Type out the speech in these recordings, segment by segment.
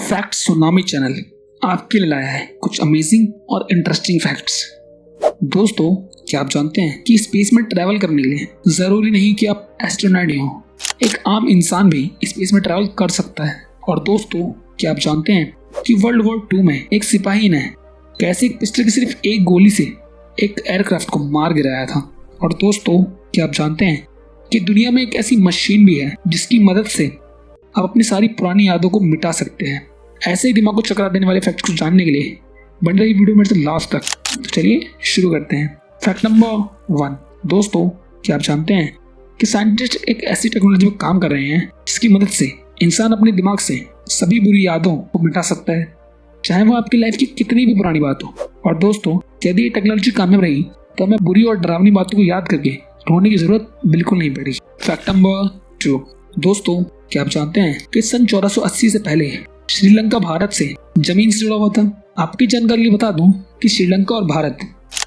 Fact tsunami channel आपके लिए लाया है कुछ अमेजिंग और इंटरेस्टिंग फैक्ट्स। दोस्तों, क्या आप जानते हैं कि स्पेस में ट्रैवल करने के लिए जरूरी नहीं कि आप एस्ट्रोनॉट ही हो, एक आम इंसान भी स्पेस में ट्रैवल कर सकता है। और दोस्तों, क्या आप जानते हैं कि वर्ल्ड वॉर 2 में एक सिपाही ने कैसे एक पिस्टल की सिर्फ एक गोली से एक एयरक्राफ्ट को मार गिराया था। और दोस्तों, क्या आप जानते हैं कि दुनिया में एक ऐसी मशीन भी है जिसकी मदद से आप अपनी सारी पुरानी यादों को मिटा सकते हैं। ऐसे ही दिमाग को चकरा देने वाले फैक्ट्स को जानने के लिए बन रही वीडियो मेरे से लास्ट तक। तो चलिए शुरू करते हैं। Fact number 1। दोस्तों, क्या आप जानते हैं कि साइंटिस्ट एक ऐसी टेक्नोलॉजी पर काम कर रहे हैं जिसकी मदद से इंसान अपने दिमाग से सभी बुरी यादों को मिटा सकता है, चाहे वो आपकी लाइफ की कितनी भी पुरानी बात हो। और दोस्तों, यदि ये टेक्नोलॉजी कामयाब रही तो हमें बुरी और डरावनी बातों को याद करके रोने की जरूरत बिल्कुल नहीं पड़ेगी। Fact number 2। दोस्तों, क्या आप जानते हैं कि सन 1480 से पहले श्रीलंका भारत से जमीन से जुड़ा हुआ था। आपकी जानकारी लिए बता दूं कि श्रीलंका और भारत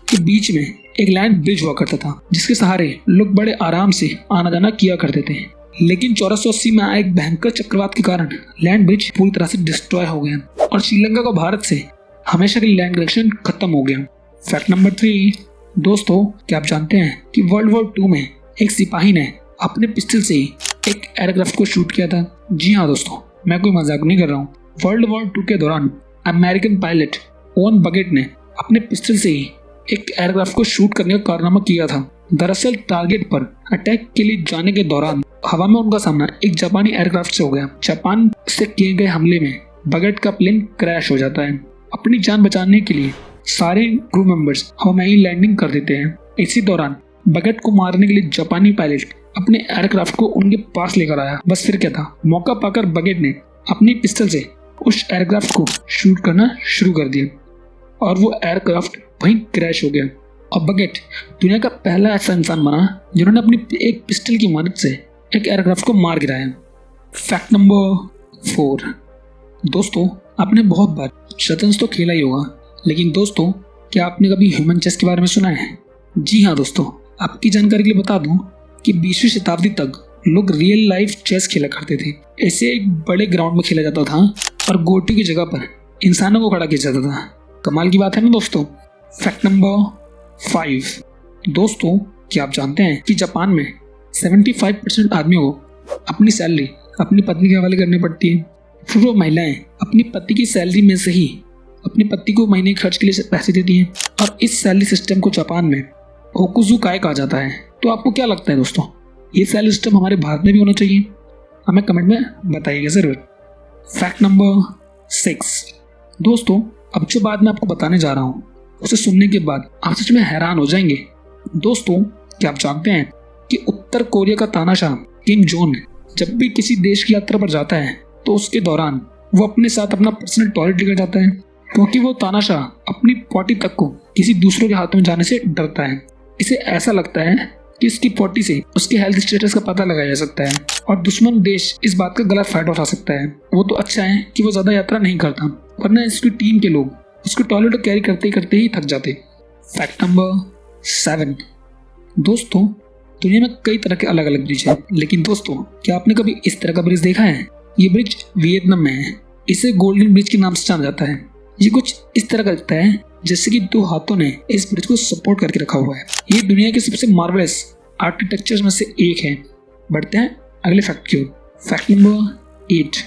के बीच में एक लैंड ब्रिज हुआ करता था जिसके सहारे लोग बड़े आराम से आना जाना किया करते थे। लेकिन 1480 में आए एक भयंकर चक्रवात के कारण लैंड ब्रिज पूरी तरह से डिस्ट्रॉय हो गया और श्रीलंका का भारत से हमेशा के लिए लैंड कनेक्शन खत्म हो गया। Fact number 3। दोस्तों, क्या आप जानते हैं कि वर्ल्ड वॉर 2 में एक सिपाही ने अपने पिस्टल से ही एक एयरक्राफ्ट को शूट किया था। जी हाँ दोस्तों, मैं कोई मजाक नहीं कर रहा हूँ। वर्ल्ड वॉर 2 के दौरान अमेरिकन पायलट ओवन बगेट ने अपने पिस्टल से ही एक एयरक्राफ्ट को शूट करने का कारनामा किया था। दरअसल टारगेट पर अटैक के लिए जाने के दौरान हवा में उनका सामना एक जापानी एयरक्राफ्ट से हो गया। जापान से किए गए हमले में बगेट का प्लेन क्रैश हो जाता है। अपनी जान बचाने के लिए सारे क्रू मेंबर्स हवा में ही लैंडिंग कर देते हैं। इसी दौरान बगेट को मारने के लिए जापानी पायलट अपने एयरक्राफ्ट को उनके पास लेकर आया। बस फिर क्या था, मौका पाकर बगेट ने अपनी पिस्टल से उस एयरक्राफ्ट को शूट करना शुरू कर दिया और वो एयरक्राफ्ट वहीं क्रैश हो गया। और बगेट दुनिया का पहला ऐसा इंसान बना जिन्होंने अपनी एक पिस्टल की मदद से एक एयरक्राफ्ट को मार गिराया। Fact number 4। दोस्तों, आपने बहुत बार शतरंज तो खेला ही होगा, लेकिन दोस्तों, क्या आपने कभी ह्यूमन चेस के बारे में सुना है? जी हाँ दोस्तों, आपकी जानकारी के लिए बता दूं कि 20वीं शताब्दी तक लोग रियल लाइफ चेस खेला करते थे। इसे एक बड़े ग्राउंड में खेला जाता था और गोटी की जगह पर इंसानों को खड़ा किया जाता था। कमाल की बात है ना दोस्तों। Fact number 5। दोस्तों, क्या आप जानते हैं कि जापान में 75% आदमियों को अपनी सैलरी अपनी पत्नी के हवाले करनी पड़ती है। फिर वो महिलाएं अपनी पति की सैलरी में से ही अपने पति को महीने खर्च के लिए पैसे देती हैं और इस सैलरी सिस्टम को जापान में ओकुजुकाई कहा जाता है। तो आपको क्या लगता है दोस्तों, ये सैलरी सिस्टम हमारे भारत में भी होना चाहिए? हमें कमेंट में बताइएगा जरूर। Fact number 6। दोस्तों, अब जो बात मैं आपको बताने जा रहा हूँ उसे सुनने के बाद आप सच में हैरान हो जाएंगे। दोस्तों, क्या आप जानते हैं कि उत्तर कोरिया का तानाशाह किम जोंग जब भी किसी देश की यात्रा पर जाता है तो उसके दौरान वो अपने साथ अपना पर्सनल टॉयलेट लेकर जाता है, क्योंकि वो तानाशाह अपनी पॉटी तक को किसी दूसरों के हाथों में जाने से डरता है। इसे ऐसा लगता है कि इसकी पॉटी से उसके हेल्थ स्टेटस का पता लगाया जा सकता है और दुश्मन देश इस बात का गलत फायदा उठा सकता है। वो तो अच्छा है कि वो ज्यादा यात्रा नहीं करता, वरना इसकी टीम के लोग उसके टॉयलेट को कैरी करते करते ही थक जाते। Fact number 7। दोस्तों, दुनिया में कई तरह के अलग अलग ब्रिज हैं, लेकिन दोस्तों, क्या आपने कभी इस तरह का ब्रिज देखा है? ये ब्रिज वियतनाम में है। इसे गोल्डन ब्रिज के नाम से जाना जाता है। ये कुछ इस तरह का दिखता है जैसे कि 2 हाथों ने इस ब्रिज को सपोर्ट करके रखा हुआ है। ये दुनिया के सबसे मार्वेलस आर्किटेक्चर में से एक है। बढ़ते हैं अगले फैक्ट की ओर। Fact number 8।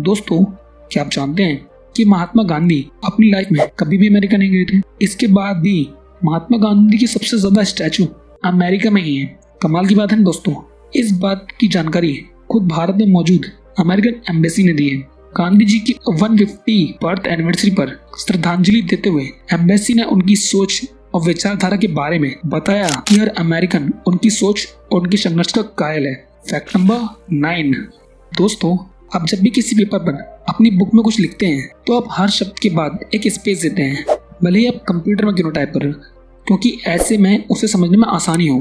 दोस्तों, क्या आप जानते हैं कि महात्मा गांधी अपनी लाइफ में कभी भी अमेरिका नहीं गए थे? इसके बाद भी महात्मा गांधी की सबसे ज्यादा स्टैचू अमेरिका में ही है। कमाल की बात है ना दोस्तों। इस बात की जानकारी खुद भारत में मौजूद अमेरिकन एम्बेसी ने दी है। गांधी जी की 150 बर्थ एनिवर्सरी पर श्रद्धांजलि देते हुए एम्बेसी ने उनकी सोच और विचारधारा के बारे में बताया कि हर अमेरिकन उनकी सोच और उनके संघर्ष का कायल है। Fact number 9। दोस्तों, आप जब भी किसी पेपर पर अपनी बुक में कुछ लिखते हैं तो आप हर शब्द के बाद एक स्पेस देते हैं, भले ही आप कंप्यूटर में क्यों टाइप कर रहे हो, क्योंकि ऐसे में उसे समझने में आसानी हो।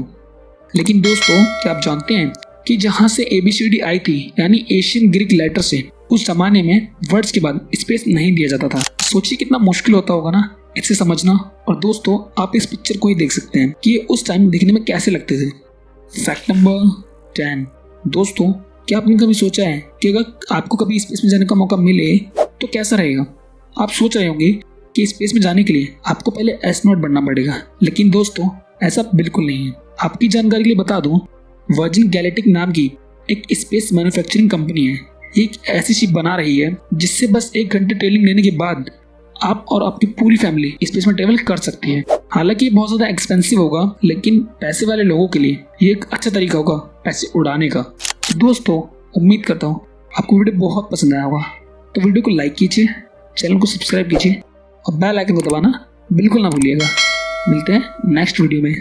लेकिन दोस्तों, क्या आप जानते हैं कि जहाँ से ABCD आई थी, यानी एशियन ग्रीक लेटर से, उस जमाने में वर्ड्स के बाद स्पेस नहीं दिया जाता था। सोचिए कितना मुश्किल होता होगा ना इसे समझना। और दोस्तों, आप इस पिक्चर को ही देख सकते हैं कि ये उस टाइम दिखने में कैसे लगते थे। Fact number 10। दोस्तों, क्या आपने कभी सोचा है कि अगर आपको कभी स्पेस में जाने का मौका मिले तो कैसा रहेगा। आप सोच रहे होंगे कि स्पेस में जाने के लिए आपको पहले एस्ट्रोनॉट बनना पड़ेगा, लेकिन दोस्तों ऐसा बिल्कुल नहीं है। आपकी जानकारी के लिए बता दूं, वर्जिन गैलेक्टिक नाम की एक स्पेस मैन्युफैक्चरिंग कंपनी है, एक ऐसी शिप बना रही है जिससे बस 1 घंटे ट्रेनिंग लेने के बाद आप और आपकी पूरी फैमिली स्पेस में ट्रेवल कर सकती है। हालांकि ये बहुत ज़्यादा एक्सपेंसिव होगा, लेकिन पैसे वाले लोगों के लिए ये एक अच्छा तरीका होगा पैसे उड़ाने का। तो दोस्तों उम्मीद करता हूँ आपको वीडियो बहुत पसंद आया होगा, तो वीडियो को लाइक कीजिए, चैनल को सब्सक्राइब कीजिए और बेल आइकन को दबाना बिल्कुल ना भूलिएगा। मिलते हैं नेक्स्ट वीडियो में।